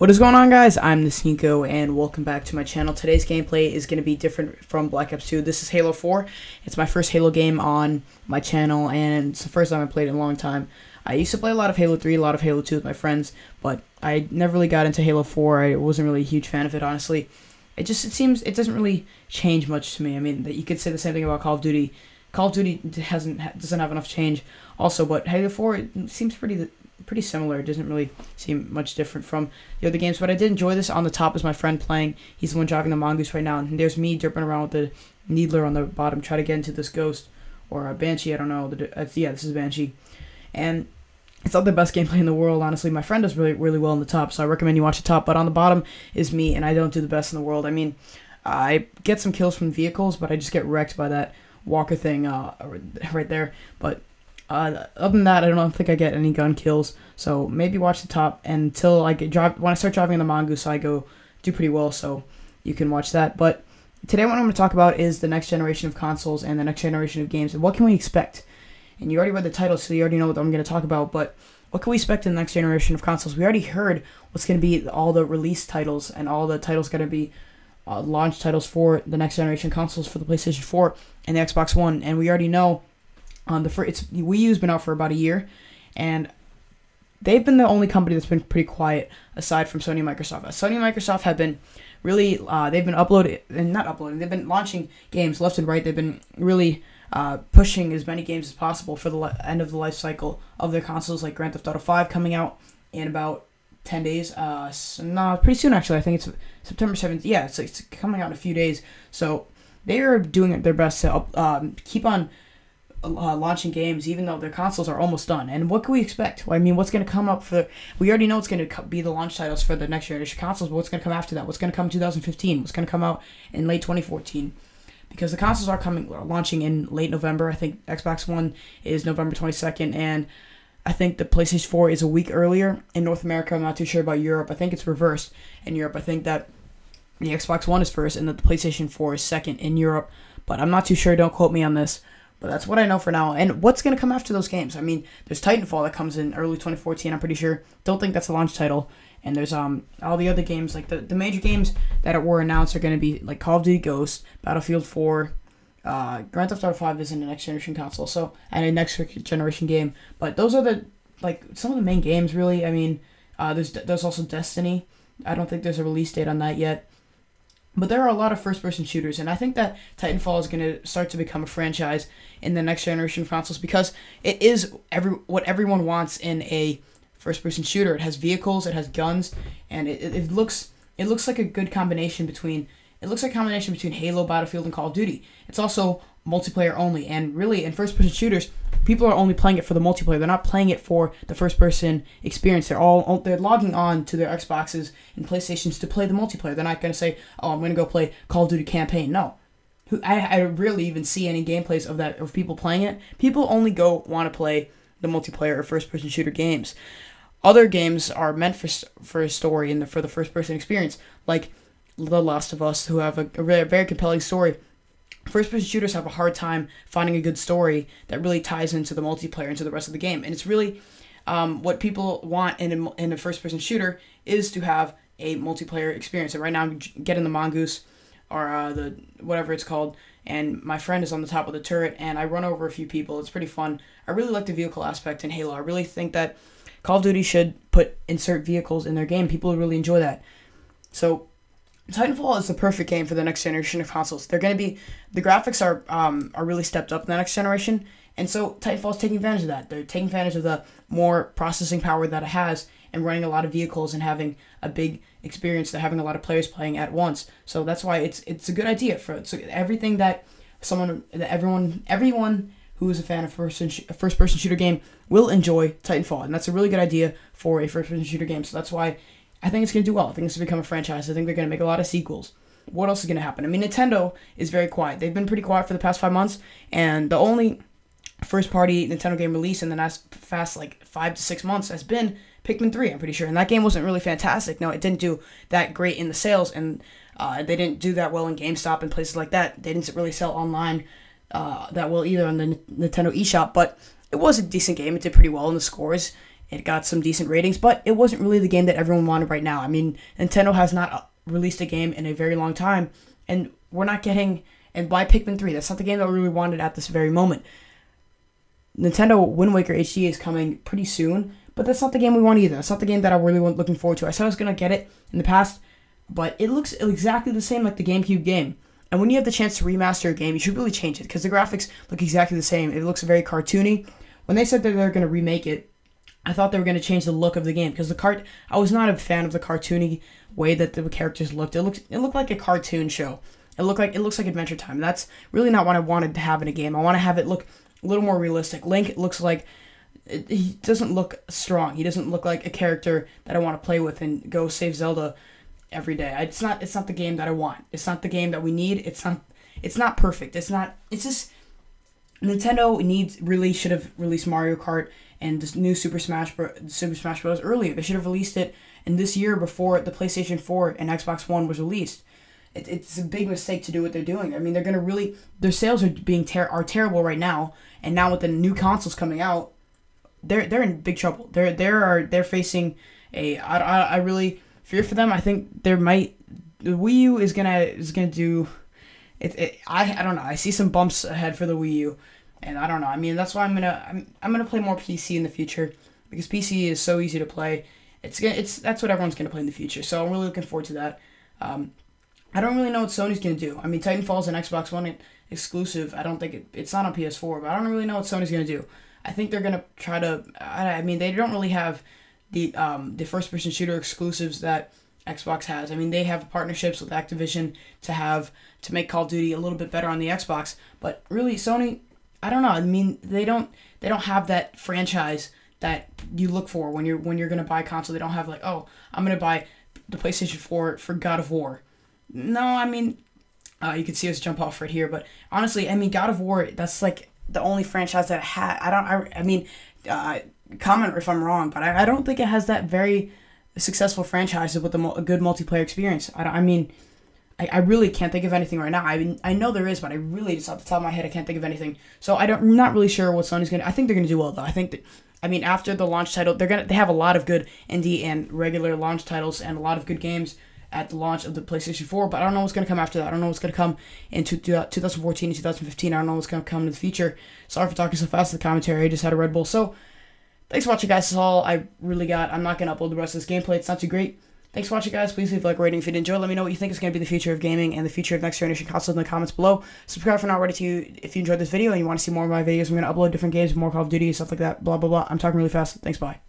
What is going on, guys? I'm Nico, and welcome back to my channel. Today's gameplay is going to be different from Black Ops 2. This is Halo 4. It's my first Halo game on my channel, and it's the first time I played in a long time. I used to play a lot of Halo 3, a lot of Halo 2 with my friends, but I never really got into Halo 4. I wasn't really a huge fan of it, honestly. It seems it doesn't really change much to me. I mean, you could say the same thing about Call of Duty. Call of Duty doesn't have enough change also, but Halo 4 it seems pretty similar. It doesn't really seem much different from the other games, but I did enjoy this. On the top is my friend playing. He's the one driving the Mongoose right now, and there's me derping around with the Needler on the bottom, try to get into this Ghost or a Banshee. I don't know. Yeah, this is Banshee, and it's not the best gameplay in the world, honestly. My friend does really well on the top, so I recommend you watch the top. But on the bottom is me, and I don't do the best in the world. I mean, I get some kills from vehicles, but I just get wrecked by that walker thing right there. But other than that, I don't think I get any gun kills. So maybe watch the top until I when I start driving the Mongoose, I do pretty well. So you can watch that. But today, what I'm going to talk about is the next generation of consoles and the next generation of games, and what can we expect. And you already read the title, so you already know what I'm going to talk about. But what can we expect in the next generation of consoles? We already heard what's going to be all the release titles, and all the titles going to be launch titles for the next generation consoles for the PlayStation 4 and the Xbox One. And we already know Wii U's been out for about a year, and they've been the only company that's been pretty quiet aside from Sony and Microsoft. Sony and Microsoft have been really they've been launching games left and right. They've been really pushing as many games as possible for the end of the life cycle of their consoles, like Grand Theft Auto 5 coming out in about 10 days. Pretty soon, actually. I think it's September 7th. Yeah, it's coming out in a few days. So they are doing their best to keep on launching games, even though their consoles are almost done. And what can we expect? Well, I mean, what's going to come up for... We already know it's going to be the launch titles for the next generation consoles, but what's going to come after that? What's going to come in 2015? What's going to come out in late 2014? Because the consoles are launching in late November. I think Xbox One is November 22nd, and I think the PlayStation 4 is a week earlier in North America. I'm not too sure about Europe. I think it's reversed in Europe. I think that the Xbox One is first and that the PlayStation 4 is second in Europe, but I'm not too sure. Don't quote me on this. But that's what I know for now. And what's going to come after those games? I mean, there's Titanfall that comes in early 2014, I'm pretty sure. Don't think that's a launch title. And there's all the other games, like the major games that were announced are going to be like Call of Duty Ghost, Battlefield 4, Grand Theft Auto 5 is in the next generation console, so, and a next generation game. But those are some of the main games, really. I mean, there's also Destiny. I don't think there's a release date on that yet. But there are a lot of first-person shooters, and I think that Titanfall is going to start to become a franchise in the next generation of consoles, because it is what everyone wants in a first-person shooter. It has vehicles, it has guns, and it looks like a good combination between... It looks like a combination between Halo, Battlefield, and Call of Duty. It's also multiplayer only, and really, in first-person shooters, people are only playing it for the multiplayer. They're not playing it for the first-person experience. They're logging on to their Xboxes and PlayStations to play the multiplayer. They're not going to say, "Oh, I'm going to go play Call of Duty campaign." No, I rarely even see any gameplays of people playing it. People only want to play the multiplayer or first-person shooter games. Other games are meant for a story and for the first-person experience, like The Last of Us, who have a very compelling story. First-person shooters have a hard time finding a good story that really ties into the multiplayer, into the rest of the game. And it's really what people want in a first-person shooter is to have a multiplayer experience. And right now I'm getting the Mongoose, or the whatever it's called, and my friend is on the top of the turret, and I run over a few people. It's pretty fun. I really like the vehicle aspect in Halo. I really think that Call of Duty should insert vehicles in their game. People would really enjoy that. So Titanfall is the perfect game for the next generation of consoles. The graphics are really stepped up in the next generation, and so Titanfall is taking advantage of that. They're taking advantage of the more processing power that it has, and running a lot of vehicles and having a big experience. They're having a lot of players playing at once, so that's why it's a good idea so everything that everyone who is a fan of a first-person shooter game will enjoy Titanfall, and that's a really good idea for a first-person shooter game. So that's why I think it's going to do well. I think it's going to become a franchise. I think they're going to make a lot of sequels. What else is going to happen? I mean, Nintendo is very quiet. They've been pretty quiet for the past 5 months, and the only first-party Nintendo game release in the past 5 to 6 months has been Pikmin 3, I'm pretty sure, and that game wasn't really fantastic. No, it didn't do that great in the sales, and they didn't do that well in GameStop and places like that. They didn't really sell online that well either on the Nintendo eShop, but it was a decent game. It did pretty well in the scores. It got some decent ratings, but it wasn't really the game that everyone wanted right now. I mean, Nintendo has not released a game in a very long time, and we're not getting. And by Pikmin 3, that's not the game that we really wanted at this very moment. Nintendo Wind Waker HD is coming pretty soon, but that's not the game we want either. That's not the game that I really want looking forward to. I said I was going to get it in the past, but it looks exactly the same like the GameCube game. And when you have the chance to remaster a game, you should really change it, because the graphics look exactly the same. It looks very cartoony. When they said that they're going to remake it, I thought they were going to change the look of the game, because I was not a fan of the cartoony way that the characters looked. It looked like a cartoon show. It looks like Adventure Time. That's really not what I wanted to have in a game. I want to have it look a little more realistic. Link looks like he doesn't look strong. He doesn't look like a character that I want to play with and go save Zelda every day. It's not the game that I want. It's not the game that we need. It's not perfect. It's just Nintendo should have released Mario Kart and this new Super Smash Bros. Earlier. They should have released it in this year before the PlayStation 4 and Xbox One was released. It's a big mistake to do what they're doing. I mean, they're gonna their sales are terrible right now, and now with the new consoles coming out, they're in big trouble. They're facing I really fear for them. I think the Wii U is gonna do it. I don't know. I see some bumps ahead for the Wii U, and I don't know. I mean, that's why I'm gonna play more PC in the future, because PC is so easy to play. That's what everyone's gonna play in the future. So I'm really looking forward to that. I don't really know what Sony's going to do. I mean, Titanfall's an Xbox One exclusive. I don't think it's not on PS4, but I don't really know what Sony's going to do. I think they're going to try to. I mean, they don't really have the first-person shooter exclusives that Xbox has. I mean, they have partnerships with Activision to make Call of Duty a little bit better on the Xbox. But really, Sony, I don't know. I mean, they don't have that franchise that you look for when you're going to buy a console. They don't have like, oh, I'm going to buy the PlayStation 4 for God of War. No, I mean, you can see us jump off right here, but honestly, I mean, God of War, that's like the only franchise that I mean, comment if I'm wrong, but I don't think it has that very successful franchise with a good multiplayer experience. I mean, I really can't think of anything right now. I mean, I know there is, but I really, just off the top of my head, I can't think of anything. So I'm not really sure what Sony's gonna. I think they're gonna do well though. I think that. I mean, after the launch title, they have a lot of good indie and regular launch titles and a lot of good games at the launch of the PlayStation 4, but I don't know what's going to come after that. I don't know what's going to come into 2014 and 2015. I don't know what's going to come in the future. Sorry for talking so fast in the commentary. I just had a Red Bull. So, thanks for watching, guys. That's all I really got. I'm not going to upload the rest of this gameplay. It's not too great. Thanks for watching, guys. Please leave a like rating if you did enjoy. Let me know what you think is going to be the future of gaming and the future of next generation consoles in the comments below. Subscribe if you're not already if you enjoyed this video and you want to see more of my videos. I'm going to upload different games, more Call of Duty, stuff like that, blah, blah, blah. I'm talking really fast. Thanks, bye.